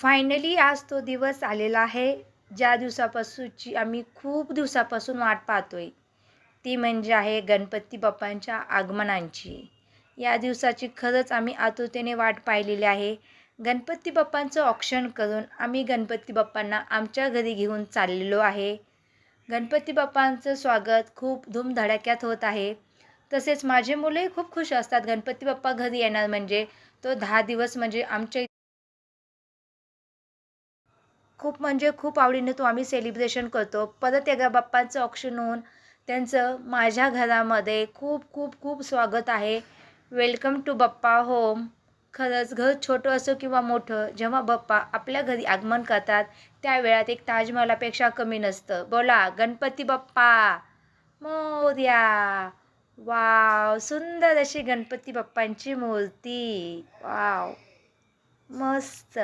Finally आज तो दिवस आलेला आहे, ज्या दिवसापासूनची आम्ही खूप दिवसापासून वाट पाहतोय. ती म्हणजे आहे गणपती बाप्पांच्या आगमनाची. या दिवसाची खरंच आम्ही आतुरतेने वाट पाहिलेली आहे. गणपती बाप्पांचं औक्षण करून आम्ही गणपती बाप्पांना आमच्या घरी घेऊन चाललेलो आहे. गणपती बाप्पांचं स्वागत खूप धूमधडाक्यात होत आहे. तसेच माझे मुलंही खूप खुश असतात गणपती बाप्पा घरी येणार म्हणजे. तो 10 दिवस म्हणजे आमच्या खूप म्हणजे खूप आवडीने तो आम्ही सेलिब्रेशन करतो. परत एकदा बाप्पांचं औक्षण होऊन त्यांचं माझ्या घरामध्ये खूप खूप खूप स्वागत आहे. Welcome to Bappa home. खरंच घर छोटं असो किंवा मोठं, जेव्हा बाप्पा आपल्या घरी आगमन करतात त्या वेळात एक ताजमहालापेक्षा कमी नसतं. बोला गणपती बाप्पा मोरया. वाव, सुंदर अशी गणपती बाप्पांची मूर्ती. वाव, मस्त.